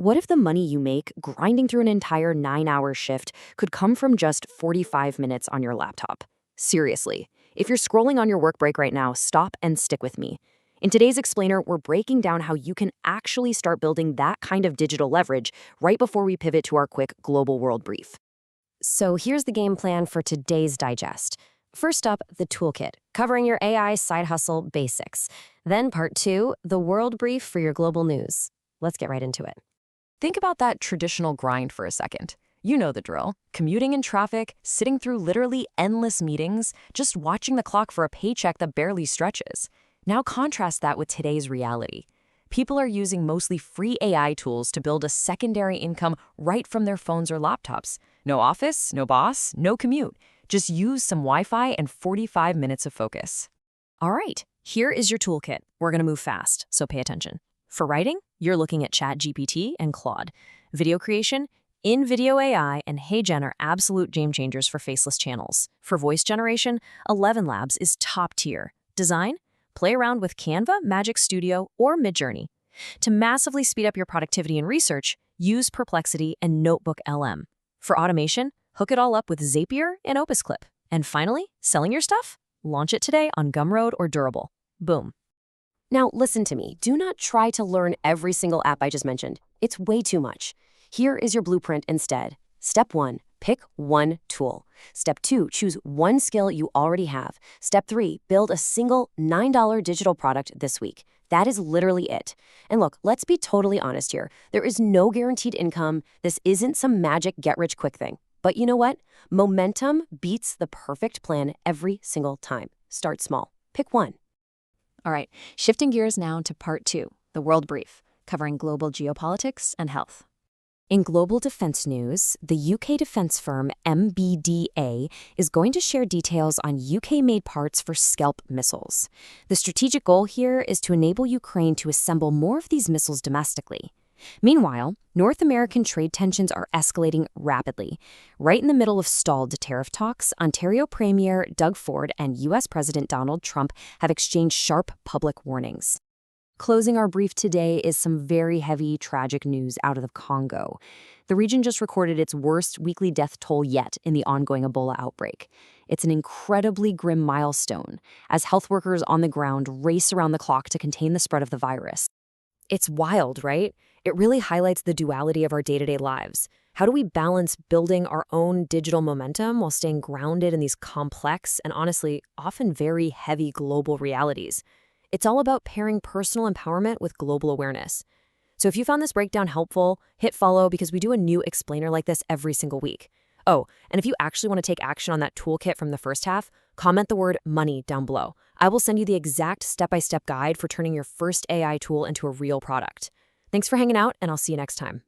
What if the money you make grinding through an entire 9-hour shift could come from just 45 minutes on your laptop? Seriously, if you're scrolling on your work break right now, stop and stick with me. In today's Explainer, we're breaking down how you can actually start building that kind of digital leverage right before we pivot to our quick global world brief. So here's the game plan for today's digest. First up, the toolkit, covering your AI side hustle basics. Then part 2, the world brief for your global news. Let's get right into it. Think about that traditional grind for a second. You know the drill. Commuting in traffic, sitting through literally endless meetings, just watching the clock for a paycheck that barely stretches. Now contrast that with today's reality. People are using mostly free AI tools to build a secondary income right from their phones or laptops. No office, no boss, no commute. Just use some Wi-Fi and 45 minutes of focus. All right, here is your toolkit. We're going to move fast, so pay attention. For writing, you're looking at ChatGPT and Claude. Video creation, InVideo AI and HeyGen are absolute game changers for faceless channels. For voice generation, ElevenLabs is top tier. Design, play around with Canva, Magic Studio, or Midjourney. To massively speed up your productivity and research, use Perplexity and Notebook LM. For automation, hook it all up with Zapier and Opus Clip. And finally, selling your stuff? Launch it today on Gumroad or Durable. Boom. Now listen to me. Do not try to learn every single app I just mentioned. It's way too much. Here is your blueprint instead. Step 1, pick one tool. Step 2, choose one skill you already have. Step 3, build a single $9 digital product this week. That is literally it. And look, let's be totally honest here. There is no guaranteed income. This isn't some magic get-rich-quick thing. But you know what? Momentum beats the perfect plan every single time. Start small. Pick one. All right, shifting gears now to part 2, the world brief, covering global geopolitics and health. In global defense news, the UK defense firm MBDA is going to share details on UK-made parts for Scalp missiles. The strategic goal here is to enable Ukraine to assemble more of these missiles domestically. Meanwhile, North American trade tensions are escalating rapidly. Right in the middle of stalled tariff talks, Ontario Premier Doug Ford and U.S. President Donald Trump have exchanged sharp public warnings. Closing our brief today is some very heavy, tragic news out of the Congo. The region just recorded its worst weekly death toll yet in the ongoing Ebola outbreak. It's an incredibly grim milestone as health workers on the ground race around the clock to contain the spread of the virus. It's wild, right? It really highlights the duality of our day-to-day lives. How do we balance building our own digital momentum while staying grounded in these complex and honestly, often very heavy global realities? It's all about pairing personal empowerment with global awareness. So if you found this breakdown helpful, hit follow because we do a new explainer like this every single week. Oh, and if you actually want to take action on that toolkit from the first half, comment the word money down below. I will send you the exact step-by-step guide for turning your first AI tool into a real product. Thanks for hanging out, and I'll see you next time.